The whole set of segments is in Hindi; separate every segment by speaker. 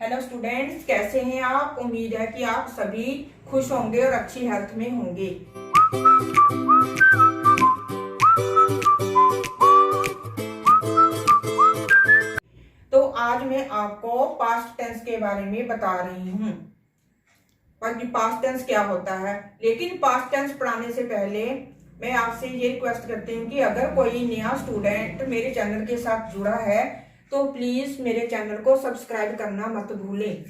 Speaker 1: हेलो स्टूडेंट्स, कैसे हैं आप। उम्मीद है कि आप सभी खुश होंगे और अच्छी हेल्थ में होंगे। तो आज मैं आपको पास्ट टेंस के बारे में बता रही हूँ कि पास्ट टेंस क्या होता है। लेकिन पास्ट टेंस पढ़ाने से पहले मैं आपसे ये रिक्वेस्ट करती हूँ कि अगर कोई नया स्टूडेंट मेरे चैनल के साथ जुड़ा है तो प्लीज मेरे चैनल को सब्सक्राइब करना मत भूलें।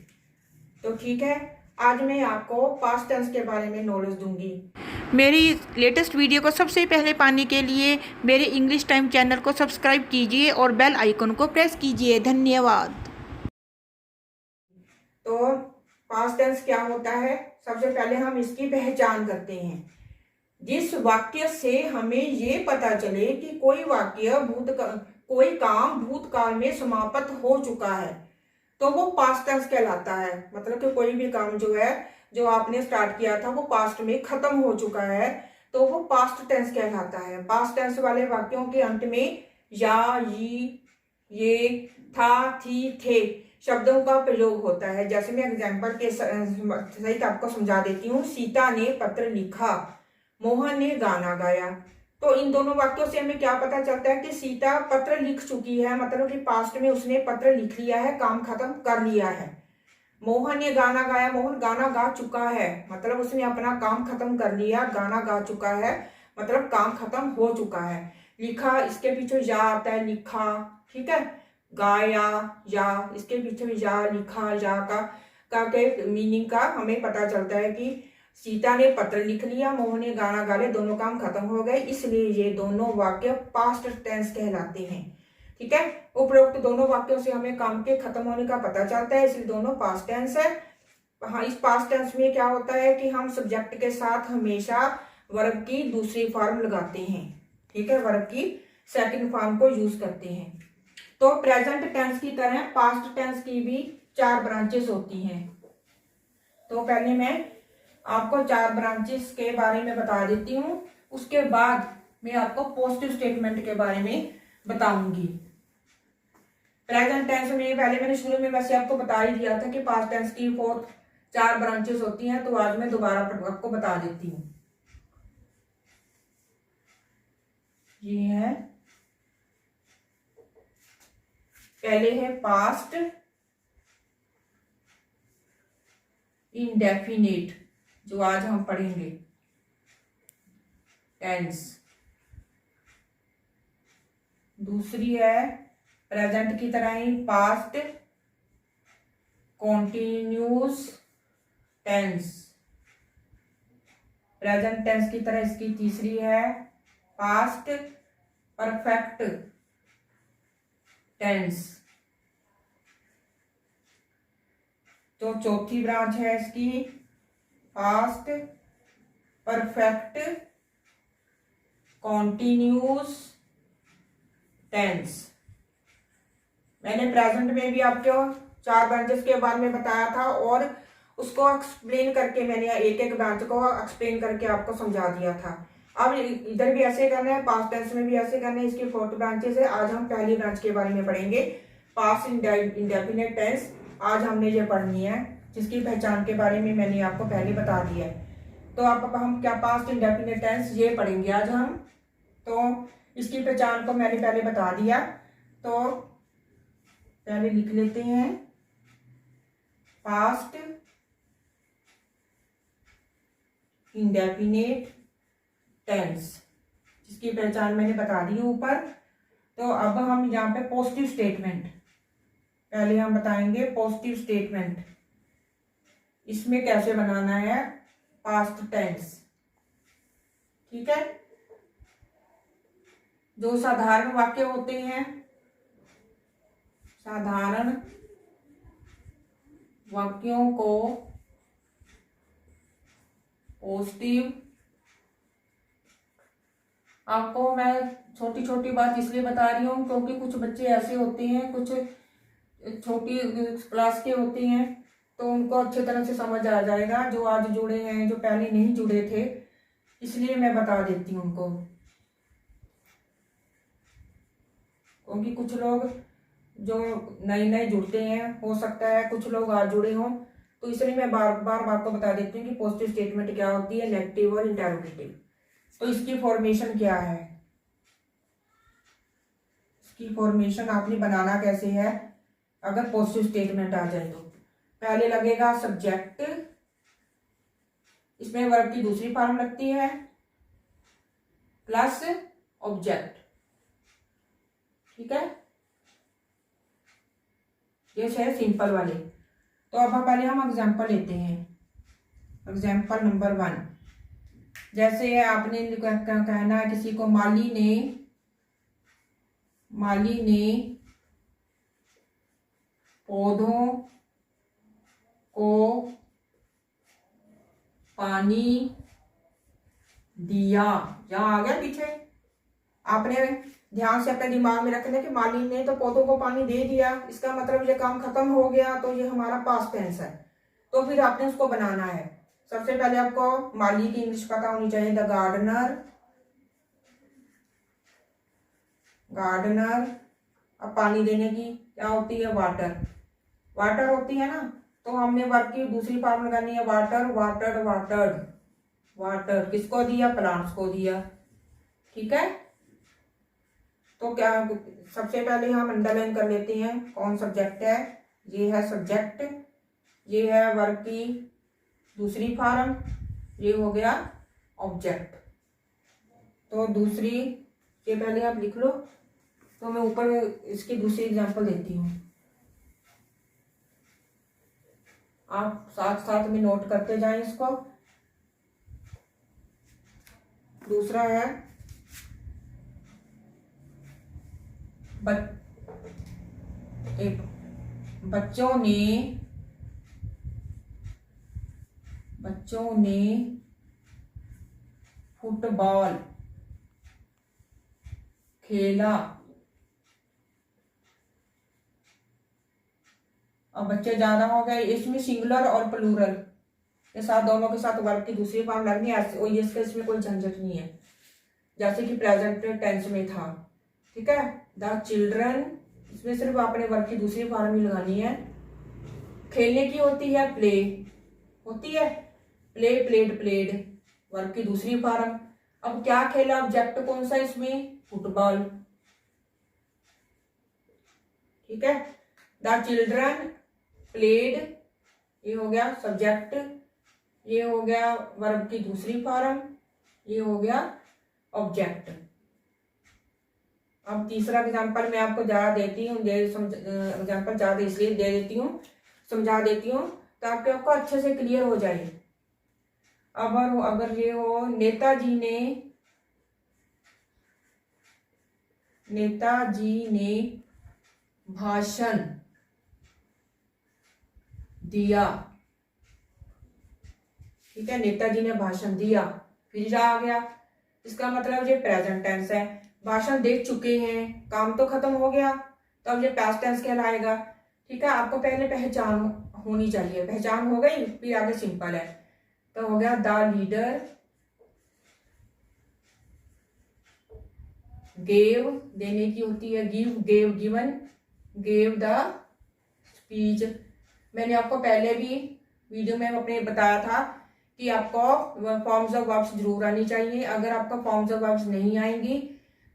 Speaker 1: तो ठीक है, आज मैं आपको पास्ट टेंस के बारे में नॉलेज दूंगी। मेरी लेटेस्ट वीडियो को सबसे पहले पाने के लिए मेरे इंग्लिश टाइम चैनल को सब्सक्राइब कीजिए और बेल आइकन को प्रेस कीजिए। धन्यवाद। तो पास्ट टेंस क्या होता है, सबसे पहले हम इसकी पहचान करते हैं। जिस वाक्य से हमें ये पता चले कि कोई काम भूतकाल में समाप्त हो चुका है तो वो पास्ट टेंस कहलाता है। मतलब कि कोई भी काम जो है, जो आपने स्टार्ट किया था वो पास्ट में खत्म हो चुका है तो वो पास्ट टेंस कहलाता है। पास्ट टेंस वाले वाक्यों के अंत में या, ये, था, थी, थे शब्दों का प्रयोग होता है। जैसे मैं एग्जाम्पल के सहित आपको समझा देती हूँ। सीता ने पत्र लिखा, मोहन ने गाना गाया। तो इन दोनों वाक्यों से हमें क्या पता चलता है कि सीता पत्र लिख चुकी है, मतलब कि पास्ट में उसने पत्र लिख लिया है, काम खत्म कर लिया है। मोहन ने गाना गाया, मोहन गाना गा चुका है, मतलब उसने अपना काम खत्म कर लिया। गाना गा चुका है मतलब काम खत्म हो चुका है। लिखा, इसके पीछे या आता है, लिखा, ठीक है। गाया, या, इसके पीछे या, लिखा, या का के मीनिंग का हमें पता चलता है कि सीता ने पत्र लिख लिया, मोहन ने गाना गा लिया, दोनों काम खत्म हो गए, इसलिए ये दोनों वाक्य पास्ट टेंस कहलाते हैं। ठीक है, उपरोक्त दोनों वाक्यों से हमें काम के खत्म होने का पता चलता है, इसलिए दोनों पास्ट टेंस है। हाँ, इस पास्ट टेंस में क्या होता है कि हम सब्जेक्ट के साथ हमेशा वर्ब की दूसरी फॉर्म लगाते हैं। ठीक है, वर्ब की सेकंड फॉर्म को यूज करते हैं। तो प्रेजेंट टेंस की तरह पास्ट टेंस की भी 4 ब्रांचेस होती हैं। तो पहले मैं आपको 4 ब्रांचेस के बारे में बता देती हूँ, उसके बाद मैं आपको पॉजिटिव स्टेटमेंट के बारे में बताऊंगी। प्रेजेंट टेंस में पहले मैंने शुरू में वैसे आपको बता ही दिया था कि पास्ट टेंस की 4 ब्रांचेस होती हैं, तो आज मैं दोबारा आपको बता देती हूँ। ये है, पहले है पास्ट इंडेफिनिट, जो आज हम पढ़ेंगे, टेंस। दूसरी है प्रेजेंट की तरह ही past continuous tense. Present tense की तरह इसकी तीसरी है पास्ट परफेक्ट टेंस। तो चौथी ब्रांच है इसकी पास्ट परफेक्ट कॉन्टिन्यूस टेंस। मैंने प्रेजेंट में भी आपको 4 ब्रांचेस के बारे में बताया था और उसको एक्सप्लेन करके मैंने एक एक ब्रांच को एक्सप्लेन करके आपको समझा दिया था। अब इधर भी ऐसे करना है, पास्ट टेंस में भी ऐसे करना है। इसकी 4 ब्रांचेस है। आज हम पहली ब्रांच के बारे में पढ़ेंगे, पास्ट इंडेफिनिट टेंस। आज हमने ये पढ़नी है, जिसकी पहचान के बारे में मैंने आपको पहले बता दिया है। तो अब हम क्या पास्ट इंडेफिनिट टेंस ये पढ़ेंगे आज हम। तो इसकी पहचान को मैंने पहले बता दिया, तो पहले लिख लेते हैं पास्ट इंडेफिनिट टेंस, जिसकी पहचान मैंने बता दी ऊपर। तो अब हम यहाँ पे पॉजिटिव स्टेटमेंट पहले हम बताएंगे। पॉजिटिव स्टेटमेंट इसमें कैसे बनाना है पास्ट टेंस। ठीक है, जो साधारण वाक्य होते हैं, साधारण वाक्यों को पॉजिटिव, आपको मैं छोटी छोटी बात इसलिए बता रही हूँ क्योंकि कुछ बच्चे ऐसे होते हैं, कुछ छोटी क्लास के होते हैं, तो उनको अच्छी तरह से समझ आ जाएगा। जो आज जुड़े हैं, जो पहले नहीं जुड़े थे, इसलिए मैं बता देती हूँ उनको। क्योंकि कुछ लोग जो नए नए जुड़ते हैं, हो सकता है कुछ लोग आज जुड़े हों, तो इसलिए मैं बार बार आपको बता देती हूँ कि पॉजिटिव स्टेटमेंट क्या होती है, नेगेटिव और इंटेरोगेटिव। तो इसकी फॉर्मेशन क्या है, इसकी फॉर्मेशन आपने बनाना कैसे है अगर पॉजिटिव स्टेटमेंट आ जाए तो। पहले लगेगा सब्जेक्ट, इसमें वर्ब की दूसरी फॉर्म लगती है, प्लस ऑब्जेक्ट। ठीक है, ये है सिंपल वाले। तो अब पहले हम एग्जांपल लेते हैं। एग्जांपल नंबर 1, जैसे आपने कहना है किसी को, माली ने पौधों को पानी दिया। यहाँ आ गया पीछे, आपने ध्यान से अपने दिमाग में रखना कि माली ने तो पौधों को पानी दे दिया, इसका मतलब ये काम खत्म हो गया, तो ये हमारा पास्ट टेंस है। तो फिर आपने उसको बनाना है। सबसे पहले आपको माली की इंग्लिश पता होनी चाहिए, द गार्डनर। अब पानी देने की क्या होती है, वाटर होती है ना, तो हमने वर्ब की दूसरी फॉर्म लगानी है, वाटर किसको दिया, प्लांट्स को दिया। ठीक है, तो क्या सबसे पहले हम अंडरलाइन कर लेते हैं कौन सब्जेक्ट है। ये है सब्जेक्ट, ये है वर्ब की दूसरी फॉर्म, ये हो गया ऑब्जेक्ट। तो दूसरी, ये पहले आप लिख लो, तो मैं ऊपर इसकी दूसरी एग्जांपल देती हूँ, आप साथ साथ में नोट करते जाएं इसको। दूसरा है बच्चों ने फुटबॉल खेला। अब बच्चे ज्यादा हो गए, इसमें सिंगुलर और प्लूरल के साथ दोनों के साथ वर्ब की दूसरी फॉर्म लगनी है, और ये इसमें कोई झंझट नहीं है, जैसे कि प्रेजेंट टेंस में था। ठीक है, द चिल्ड्रन, इसमें सिर्फ आपने वर्ब की दूसरी फॉर्म ही लगानी है। खेलने की होती है प्ले, प्लेड, वर्ब की दूसरी फॉर्म। अब क्या खेला, ऑब्जेक्ट कौन सा इसमें, फुटबॉल। ठीक है, द चिल्ड्रन प्लेड, ये हो गया सब्जेक्ट, ये हो गया वर्ब की दूसरी फॉर्म, ये हो गया ऑब्जेक्ट। अब तीसरा एग्जांपल मैं आपको ज्यादा देती हूँ, एग्जांपल ज्यादा इसलिए दे देती हूँ, समझा देती हूँ ताकि आपको अच्छे से क्लियर हो जाए। अब अगर ये हो, नेताजी ने भाषण दिया। ठीक है, नेताजी ने भाषण दिया, फिर आ गया, इसका मतलब ये प्रेजेंट टेंस है, भाषण दे चुके हैं, काम तो खत्म हो गया, तो अब ये पास्ट टेंस कहलाएगा। ठीक है, आपको पहले पहचान होनी चाहिए, पहचान हो गई, फिर आगे सिंपल है। तो हो गया द लीडर गेव, देने की होती है give, given, gave the speech. मैंने आपको पहले भी वीडियो में अपने बताया था कि आपको फॉर्म्स ऑफ वर्ब्स जरूर आनी चाहिए। अगर आपका फॉर्म्स ऑफ वर्ब्स नहीं आएंगी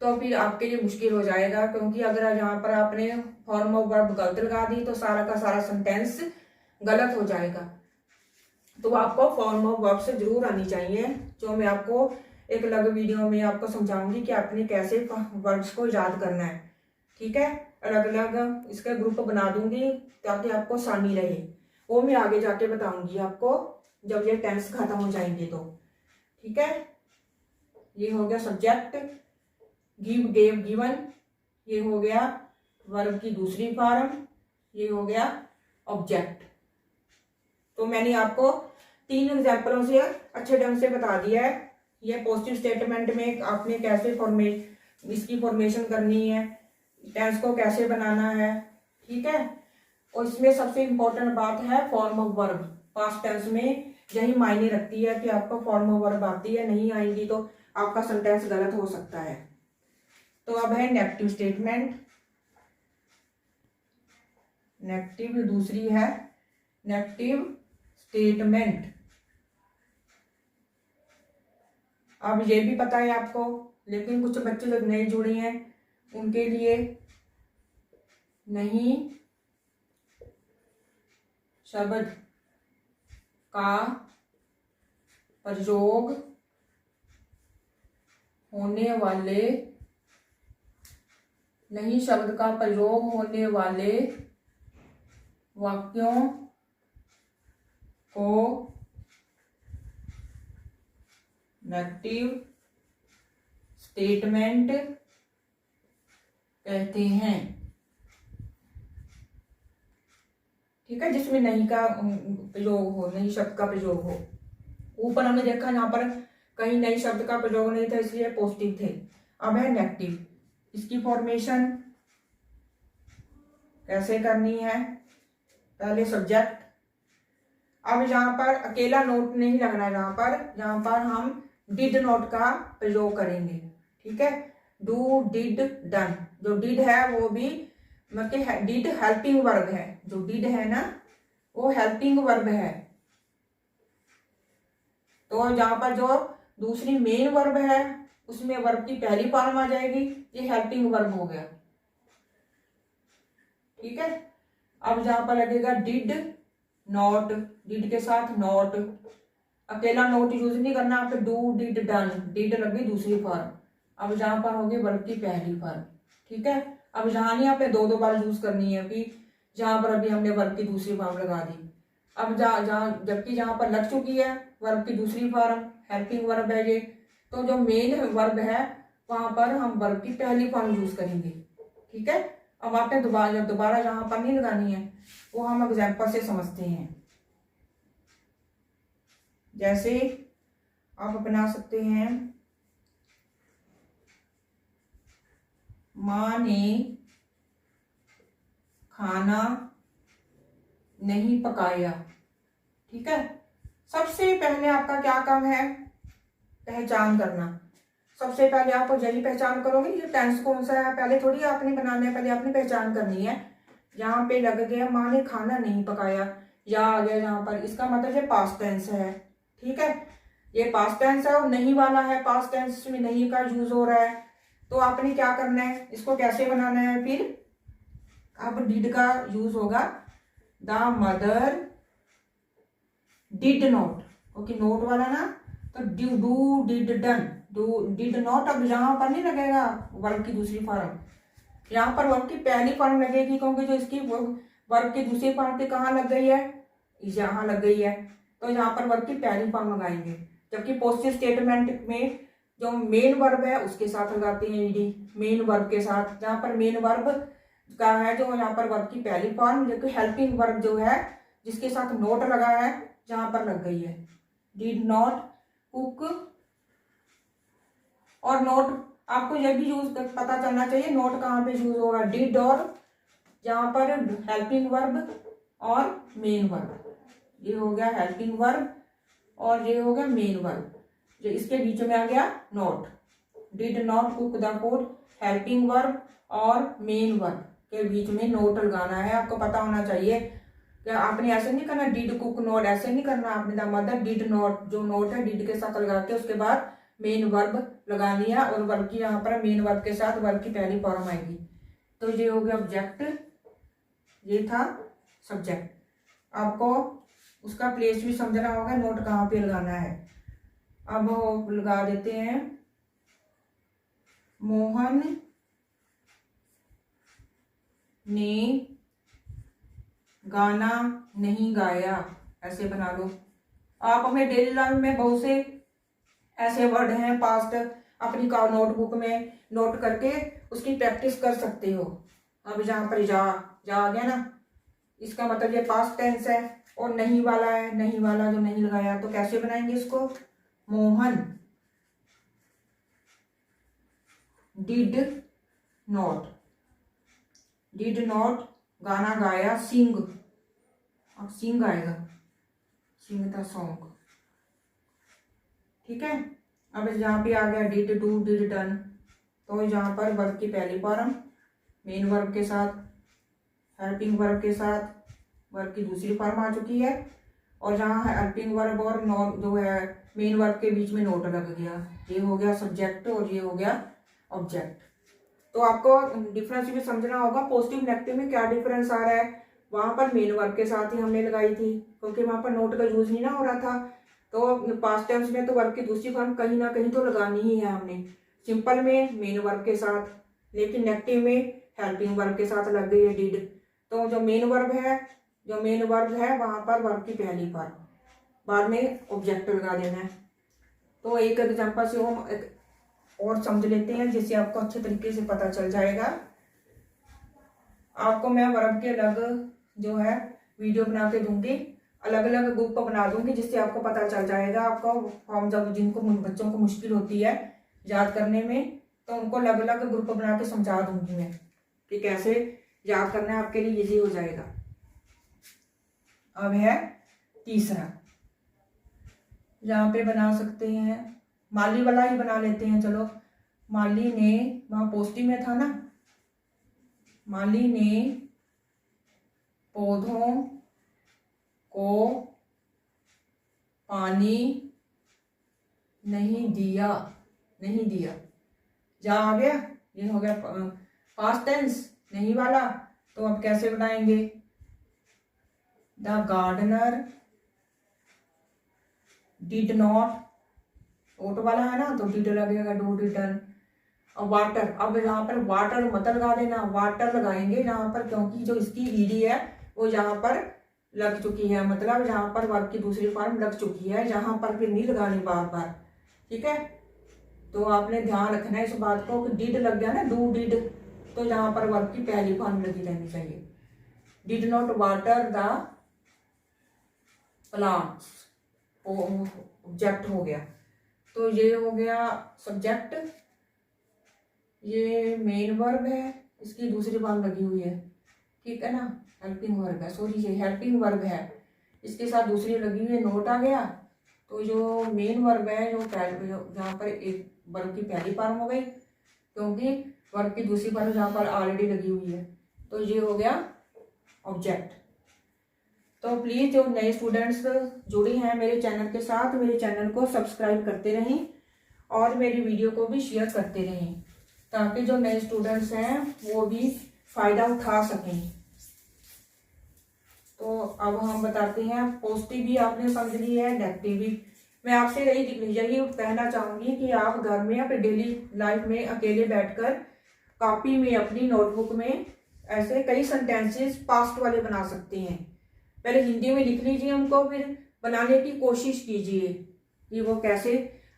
Speaker 1: तो फिर आपके लिए मुश्किल हो जाएगा, क्योंकि अगर यहाँ पर आपने फॉर्म ऑफ वर्ब गलत लगा दी तो सारा का सारा सेंटेंस गलत हो जाएगा। तो आपको फॉर्म ऑफ वर्ब्स जरूर आनी चाहिए, जो मैं आपको एक अलग वीडियो में आपको समझाऊंगी कि आपने कैसे वर्ब्स को याद करना है। ठीक है, अलग अलग इसका ग्रुप बना दूंगी ताकि आपको आसानी रहे, वो मैं आगे जाके बताऊंगी आपको जब ये टेंस खत्म हो जाएंगे तो। ठीक है, ये हो गया सब्जेक्ट, गिव, गेव, गिवन, ये हो गया वर्ब की दूसरी फॉर्म, ये हो गया ऑब्जेक्ट। तो मैंने आपको 3 एग्जाम्पलों से अच्छे ढंग से बता दिया है ये पॉजिटिव स्टेटमेंट में आपने कैसे इसकी फॉर्मेशन करनी है, टेंस को कैसे बनाना है। ठीक है, और इसमें सबसे इम्पोर्टेंट बात है form of verb. Past tense में यही मायने रखती है कि आपको फॉर्म ऑफ वर्ब आती है, नहीं आएंगी तो आपका सेंटेंस गलत हो सकता है। तो अब है नेगेटिव स्टेटमेंट। नेगेटिव, दूसरी है नेगेटिव स्टेटमेंट। अब ये भी पता है आपको, लेकिन कुछ बच्चे लोग नए जुड़े हैं उनके लिए नहीं शब्द का प्रयोग होने वाले, नहीं शब्द का प्रयोग होने वाले वाक्यों को नेगेटिव स्टेटमेंट कहते हैं। ठीक है, जिसमें नहीं का प्रयोग हो, नहीं शब्द का प्रयोग हो। ऊपर हमने देखा यहाँ पर कहीं नई शब्द का प्रयोग नहीं था, इसलिए पॉजिटिव थे। अब है नेगेटिव, इसकी फॉर्मेशन कैसे करनी है। पहले सब्जेक्ट, अब यहाँ पर अकेला नोट नहीं लगना है, यहाँ पर हम डिड नोट का प्रयोग करेंगे। ठीक है, डू, डिड, डन। जो डिड है वो भी मतलब डिड हेल्पिंग वर्ब है, जो डिड है ना वो हेल्पिंग वर्ब है। तो यहाँ पर जो दूसरी मेन वर्ब है उसमें वर्ब की पहली फॉर्म आ जाएगी, ये हेल्पिंग वर्ब हो गया। ठीक है, अब जहां पर लगेगा डिड नॉट, डिड के साथ नॉट, अकेला नोट यूज नहीं करना, आप डू, डिड, डन, डिड लगी दूसरी फॉर्म। अब जहां पर होगी वर्ब की पहली फॉर्म। ठीक है, अब जहां नहीं आपने दो बार यूज करनी है कि जहां पर अभी हमने वर्ब की दूसरी फॉर्म लगा दी। अब जबकि जहां पर लग चुकी है वर्ब की दूसरी फॉर्म, हेल्पिंग वर्ब है ये, तो जो मेन वर्ब है वहां पर हम वर्ब की पहली फॉर्म यूज करेंगे। ठीक है, अब आपने दोबारा जहां पर नहीं लगानी है वो हम एग्जाम्पल से समझते हैं। जैसे आप बना सकते हैं, माँ ने खाना नहीं पकाया। ठीक है, सबसे पहले आपका क्या काम है, पहचान करना। सबसे पहले आप यही पहचान करोगे ये टेंस कौन सा है, पहले थोड़ी आपने बनाना है, पहले आपने पहचान करनी है। यहाँ पे लग गया माँ ने खाना नहीं पकाया, या आ गया यहाँ पर, इसका मतलब ये पास्ट टेंस है। ठीक है, ये पास्ट टेंस है और नहीं वाला है, पास्ट टेंस में नहीं का यूज हो रहा है। तो आपने क्या करना है, इसको कैसे बनाना है, फिर अब डिड का यूज होगा, the mother did not, okay note वाला ना, तो do, did, done, do, did not. अब यहाँ पर नहीं लगेगा वर्ब की दूसरी फॉर्म, यहाँ पर वर्ब की पहली फॉर्म लगेगी, क्योंकि जो इसकी वर्ब की दूसरी फॉर्म पे कहाँ लग गई है, यहाँ लग गई है, तो यहाँ पर वर्ब की पहली फॉर्म लगाएंगे। जबकि पॉजिटिव स्टेटमेंट में जो मेन वर्ब है उसके साथ लगाते हैं ईडी, मेन वर्ब के साथ। जहाँ पर मेन वर्ब का है जो यहाँ पर वर्ब की पहली फॉर्म, जबकि हेल्पिंग वर्ब जो है जिसके साथ नोट लगा है जहां पर लग गई है, डिड नॉट कुक। और नोट आपको यह भी यूज पता चलना चाहिए, नोट कहाँ पे यूज होगा, डिड और जहां पर हेल्पिंग वर्ब और मेन वर्ब, ये हो गया हेल्पिंग वर्ब और ये हो गया मेन वर्ब, जो इसके बीच में आ गया not. Did not cook the food, helping verb और मेन वर्ब के बीच में नोट लगाना है, आपको पता होना चाहिए। क्या आपने ऐसे नहीं करना डिड कुक नॉट, ऐसे नहीं करना आपने, द मदर डिड नॉट, जो नोट है डिड के साथ लगा के उसके बाद मेन वर्ब लगानी है, और वर्ब की यहाँ पर मेन वर्ब के साथ वर्ब की पहली फॉर्म आएगी। तो ये हो गया ऑब्जेक्ट, ये था सब्जेक्ट। आपको उसका प्लेस भी समझना होगा, नोट कहाँ पे लगाना है। अब लगा देते हैं, मोहन ने गाना नहीं गाया, ऐसे बना लो। आप अपने डेली लाइफ में बहुत से ऐसे वर्ड हैं पास्ट, अपनी नोटबुक में नोट करके उसकी प्रैक्टिस कर सकते हो। अब जहाँ पर जा आ गया ना, इसका मतलब ये पास्ट टेंस है और नहीं वाला है, नहीं वाला जो नहीं लगाया, तो कैसे बनाएंगे इसको, Mohan did not, did not गाना गाया, सिंग, अब सिंग आएगा, सिंग द सॉन्ग। ठीक है, अब यहाँ पे आ गया डिड, डू, डिड, डन, तो यहाँ पर वर्ब की पहली फॉर्म मेन वर्ब के साथ हेल्पिंग वर्ब के साथ वर्ब की दूसरी फॉर्म आ चुकी है, और जहाँ हेल्पिंग वर्ब और नॉन जो है मेन वर्ब के बीच में नोट लग गया, ये हो गया सब्जेक्ट और ये हो गया ऑब्जेक्ट। तो आपको डिफरेंस भी समझना होगा, पॉजिटिव नेगेटिव में क्या डिफरेंस आ रहा है। वहां पर मेन वर्ब के साथ ही हमने लगाई थी क्योंकि वहां पर नोट का यूज नहीं ना हो रहा था। तो पास्ट टेंस में तो वर्ब की दूसरी फॉर्म कहीं ना कहीं तो लगानी ही है हमने, सिंपल में मेन वर्ब के साथ, लेकिन नेगेटिव में हेल्पिंग वर्ब के साथ लग गई है डिड। तो जो मेन वर्ब है वहां पर वर्ब की पहली फॉर्म, बाद में ऑब्जेक्ट लगा देना है। तो एक एग्जांपल से हम एक और समझ लेते हैं जिससे आपको अच्छे तरीके से पता चल जाएगा। आपको मैं वर्ब के अलग जो है वीडियो बना के दूंगी, अलग अलग ग्रुप बना दूंगी, जिससे आपको पता चल जाएगा। आपको फॉर्म जब जिनको बच्चों को मुश्किल होती है याद करने में, तो उनको अलग अलग ग्रुप बना के समझा दूंगी मैं कि कैसे याद करना है, आपके लिए इजी हो जाएगा। अब है तीसरा, यहाँ पे बना सकते हैं माली वाला ही बना लेते हैं। चलो, माली ने, वहां पॉजिटिव में था ना, माली ने पौधों को पानी नहीं दिया, जा आ गया, ये हो गया पास्ट टेंस नहीं वाला। तो अब कैसे बनाएंगे, द गार्डनर डिड नॉट, ओट वाला है ना तो डिड लगेगा, डू डिडन। और वाटर, अब यहाँ पर वाटर मत लगा देना, वाटर लगाएंगे यहाँ पर, क्योंकि जो इसकी ईडी है वो यहाँ पर लग चुकी है, मतलब यहाँ पर वर्ब की दूसरी फॉर्म लग चुकी है, यहाँ पर फिर नहीं लगानी बार बार, ठीक है। तो आपने ध्यान रखना है इस बात को कि डिड लग गया ना, डू डिड, तो यहाँ पर वर्ब की पहली फॉर्म लगी रहनी चाहिए। Did not water the plants, object हो गया। तो ये हो गया सब्जेक्ट, ये मेन वर्ब है, इसकी दूसरी फॉर्म लगी हुई है, ठीक है ना, हेल्पिंग वर्ब है, सॉरी ये हेल्पिंग वर्ब है, इसके साथ दूसरी लगी हुई है, नोट आ गया। तो जो मेन वर्ब है जो यहाँ पर एक वर्ब की पहली फॉर्म हो गई, क्योंकि वर्ब की दूसरी फॉर्म यहाँ पर ऑलरेडी लगी हुई है, तो ये हो गया ऑब्जेक्ट। तो प्लीज़ जो नए स्टूडेंट्स जुड़े हैं मेरे चैनल के साथ, मेरे चैनल को सब्सक्राइब करते रहें और मेरी वीडियो को भी शेयर करते रहें, ताकि जो नए स्टूडेंट्स हैं वो भी फ़ायदा उठा सकें। तो अब हम बताते हैं, पॉजिटिव भी आपने समझ ली है, नेगेटिव भी। मैं आपसे यही कहना चाहूँगी कि आप घर में अपने डेली लाइफ में अकेले बैठकर कॉपी में, अपनी नोटबुक में ऐसे कई सेंटेंसेस पास्ट वाले बना सकते हैं। पहले हिंदी में लिख लीजिए उनको, फिर बनाने की कोशिश कीजिए कि वो कैसे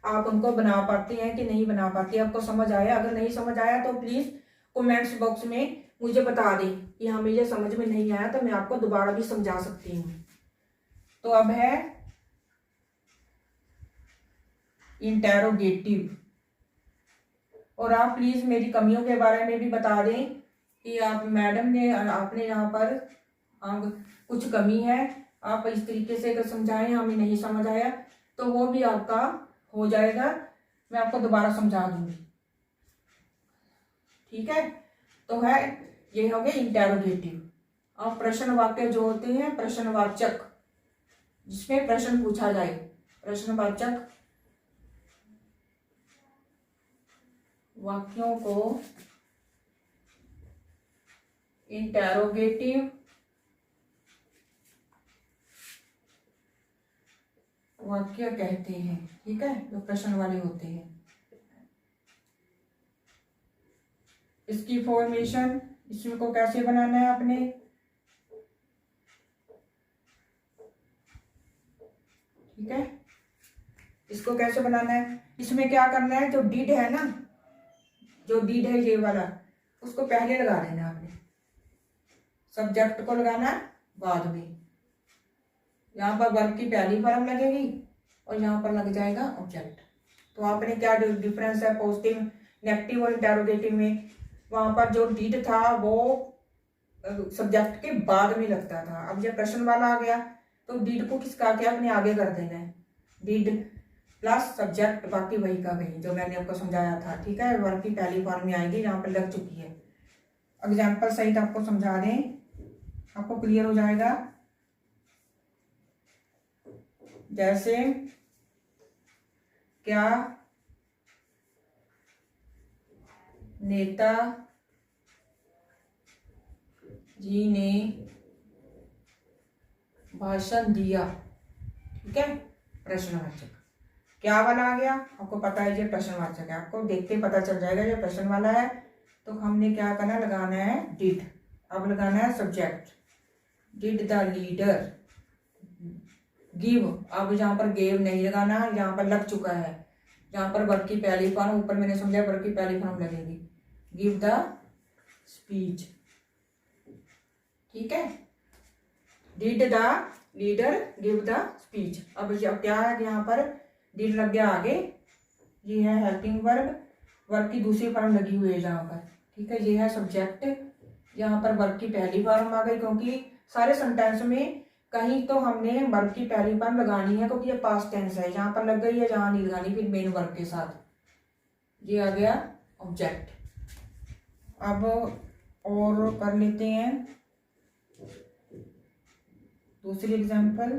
Speaker 1: आप उनको बना पाते हैं कि नहीं बना पाते, आपको समझ आया। अगर नहीं समझ आया तो प्लीज़ कमेंट्स बॉक्स में मुझे बता दें कि हमें ये समझ में नहीं आया, तो मैं आपको दोबारा भी समझा सकती हूँ। तो अब है इंटेरोगेटिव, और आप प्लीज़ मेरी कमियों के बारे में भी बता दें कि आप मैडम ने आपने यहाँ पर कुछ कमी है, आप इस तरीके से अगर समझाएं, हमें नहीं समझ आया तो वो भी आपका हो जाएगा, मैं आपको दोबारा समझा दूंगी, ठीक है। तो है ये हो गया इंटेरोगेटिव। अब प्रश्न वाक्य जो होते हैं, प्रश्नवाचक, जिसमें प्रश्न पूछा जाए, प्रश्नवाचक वाक्यों को इंटेरोगेटिव वाक्य कहते हैं, ठीक है, जो प्रश्न वाले होते हैं। इसकी फॉर्मेशन, इसको कैसे बनाना है आपने, ठीक है, इसको कैसे बनाना है, इसमें क्या करना है, जो डिड है ना, जो डिड है ये वाला, उसको पहले लगा देना आपने, सब्जेक्ट को लगाना बाद में। यहाँ पर वर्ब की पहली फॉर्म लगेगी और यहाँ पर लग जाएगा ऑब्जेक्ट। तो आपने क्या डिफरेंस है पॉजिटिव, नेगेटिव और इंटेरोगेटिव में, वहां पर जो डिड था वो सब्जेक्ट के बाद में लगता था। अब जब प्रश्न वाला आ गया तो डिड को किसका क्या अपने आगे कर देना है, डिड प्लस सब्जेक्ट, बाकी वही का वही जो मैंने आपको समझाया था, ठीक है। वर्ब की पहली फॉर्म में आएगी, यहाँ पर लग चुकी है। एग्जाम्पल सहित आपको समझा दें, आपको क्लियर हो जाएगा। जैसे क्या नेता जी ने भाषण दिया, ठीक है, प्रश्नवाचक। क्या वाला आ गया, आपको पता है ये प्रश्नवाचक है, आपको देखते ही पता चल जाएगा ये प्रश्न वाला है। तो हमने क्या करना, लगाना है डिड। अब लगाना है subject, did the leader give. अब यहाँ पर गेव नहीं लगाना, यहाँ पर लग चुका है, यहाँ पर वर्ब की पहली फॉर्म, ऊपर मैंने समझा वर्ब की पहली फॉर्म लगेगी, गिव द स्पीच, ठीक है। Did the leader give the speech. अब क्या है, यहाँ पर डिड लग गया आगे, ये है हेल्पिंग वर्ब, वर्ब की दूसरी फॉर्म लगी हुई है यहाँ पर, ठीक है। ये है सब्जेक्ट, यहाँ पर वर्ब की पहली फॉर्म आ गई, क्योंकि सारे सेंटेंस में कहीं तो हमने वर्ब की पहली फॉर्म लगानी है, क्योंकि ये पास्ट टेंस है, जहाँ पर लग गई है, जहाँ नहीं लगानी, फिर मेन वर्ब के साथ। ये आ गया ऑब्जेक्ट। अब और कर लेते हैं दूसरी एग्जाम्पल।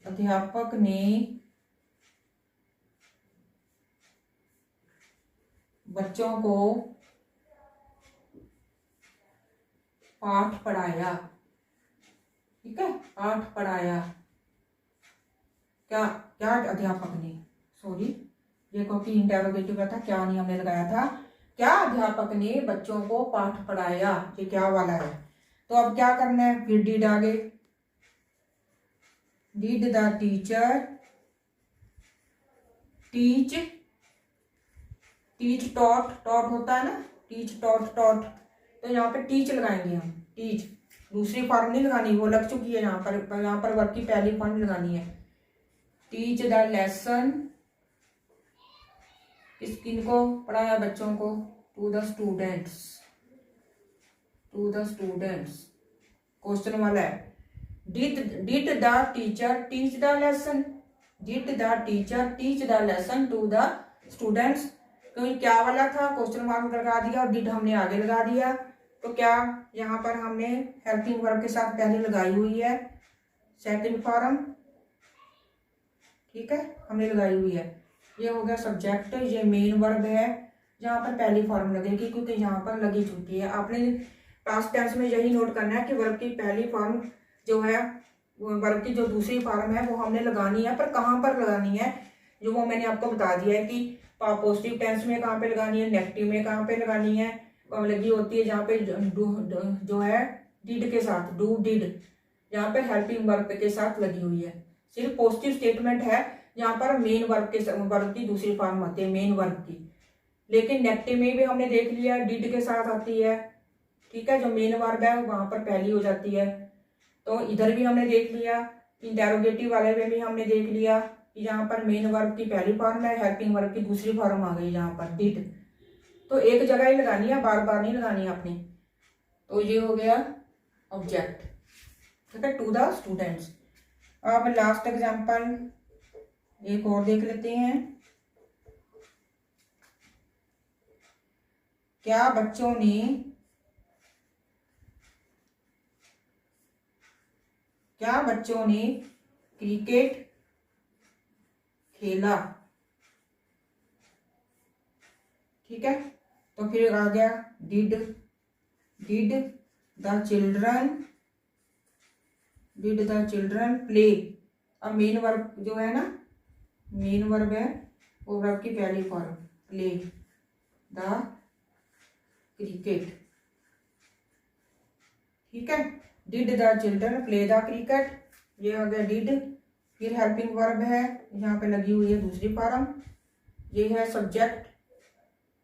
Speaker 1: अध्यापक ने बच्चों को पाठ पढ़ाया, ठीक है, पाठ पढ़ाया। क्या क्या अध्यापक ने, सॉरी ये क्योंकि इंटेरोगेटिव था, क्या नहीं हमने लगाया था, क्या अध्यापक ने बच्चों को पाठ पढ़ाया, ये क्या वाला है। तो अब क्या करना है, फिर डिड आगे, did the teacher teach, teach taught, taught होता है ना, टीच टॉट टॉट, तो यहाँ पे टीच लगाएंगे हम, टीच। दूसरी फॉर्म नहीं लगानी, वो लग चुकी है यहाँ पर वर्ब की पहली फॉर्म लगानी है। टीच द लेसन, किनको पढ़ाया, बच्चों को, to the students, to the students. Question वाला है, did the teacher teach the lesson, did the teacher teach the lesson to the students. क्योंकि क्या वाला था, क्वेश्चन मार्क लगा दिया और डिड हमने आगे लगा दिया, तो क्या यहाँ पर हमने हेल्पिंग वर्ब के साथ पहले लगाई हुई है सेकंड फॉर्म, ठीक है, हमने लगाई हुई है। ये हो गया सब्जेक्ट, ये मेन वर्ब है, जहाँ पर पहली फॉर्म लगेगी, क्योंकि यहाँ पर लगी चुकी है। आपने पास्ट टेंस में यही नोट करना है कि वर्ब की पहली फॉर्म जो है, वर्ब की जो दूसरी फॉर्म है वो हमने लगानी है, पर कहाँ पर लगानी है, जो वो मैंने आपको बता दिया है कि पॉजिटिव टेंस में कहाँ पे लगानी है, नेगेटिव में कहाँ पे लगानी है। लगी होती है जहाँ पे जो है डिड के साथ, डू डिड, यहाँ पे हेल्पिंग वर्ब के साथ लगी हुई है। सिर्फ पॉजिटिव स्टेटमेंट है जहाँ पर मेन वर्ब की दूसरी फॉर्म होती है, मेन वर्ब की। लेकिन नेगेटिव में भी हमने देख लिया डिड के साथ आती है, ठीक है, जो मेन वर्ब है वहां पर पहली हो जाती है। तो इधर भी हमने देख लिया, इंटेरोगेटिव वाले में भी हमने देख लिया कि यहाँ पर मेन वर्ब की पहली फॉर्म है, हेल्पिंग वर्ब की दूसरी फॉर्म आ गई यहाँ पर डिड। तो एक जगह ही लगानी है, बार बार नहीं लगानी है आपने। तो ये हो गया ऑब्जेक्ट, ठीक है, टू द स्टूडेंट्स। अब लास्ट एग्जांपल एक और देख लेते हैं। क्या बच्चों ने क्रिकेट खेला, ठीक है। तो फिर आ गया डिड द चिल्ड्रन प्ले। अब मेन वर्ब जो है ना, मेन वर्ब है वो वर्ब की पहली फॉर्म, प्ले द क्रिकेट, ठीक है। Did the children play the cricket, ये हो गया डिड। फिर हेल्पिंग वर्ब है, यहाँ पे लगी हुई है दूसरी फॉर्म, ये है सब्जेक्ट,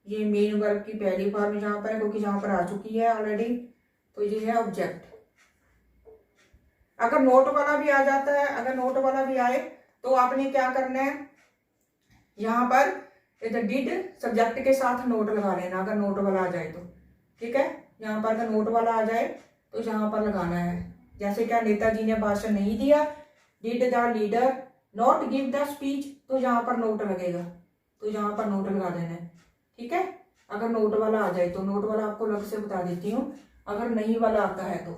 Speaker 1: ये मेन वर्ब की पहली फॉर्म यहाँ पर है क्योंकि यहाँ पर आ चुकी है ऑलरेडी, तो ये है ऑब्जेक्ट। अगर नोट वाला भी आ जाता है, अगर नोट वाला भी आए तो आपने क्या करना है, यहाँ पर डिड सब्जेक्ट के साथ नोट लगा लेना, अगर नोट वाला आ जाए तो, ठीक है। यहाँ पर अगर नोट वाला आ जाए तो यहाँ पर लगाना है। जैसे क्या नेताजी ने भाषण नहीं दिया, did the leader not give the speech, तो यहाँ पर नोट लगेगा, तो यहाँ पर नोट लगा देना है, ठीक है। अगर नोट वाला आ जाए तो नोट वाला आपको अलग से बता देती हूँ, अगर नहीं वाला आता है तो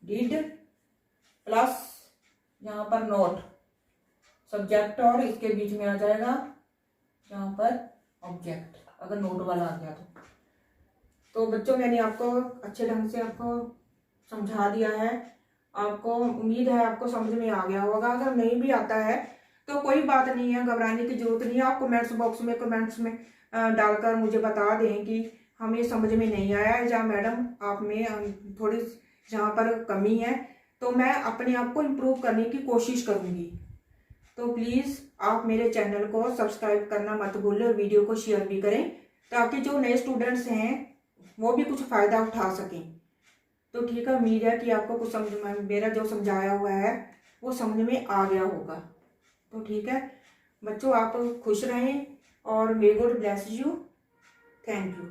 Speaker 1: डिड प्लस यहाँ पर नोट, सब्जेक्ट और इसके बीच में आ जाएगा यहाँ पर ऑब्जेक्ट, अगर नोट वाला आ गया तो बच्चों मैंने आपको अच्छे ढंग से आपको समझा दिया है। आपको उम्मीद है आपको समझ में आ गया होगा। अगर नहीं भी आता है तो कोई बात नहीं है, घबराने की जरूरत नहीं है। आप कमेंट्स में डालकर मुझे बता दें कि हमें समझ में नहीं आया या मैडम आप में थोड़ी जहाँ पर कमी है, तो मैं अपने आप को इम्प्रूव करने की कोशिश करूँगी। तो प्लीज़ आप मेरे चैनल को सब्सक्राइब करना मत भूलें, वीडियो को शेयर भी करें ताकि जो नए स्टूडेंट्स हैं वो भी कुछ फ़ायदा उठा सकें। तो ठीक है, उम्मीद है कि आपको कुछ समझ में, मेरा जो समझाया हुआ है वो समझ में आ गया होगा। तो ठीक है बच्चों, आप खुश रहें और may God bless you. Thank you.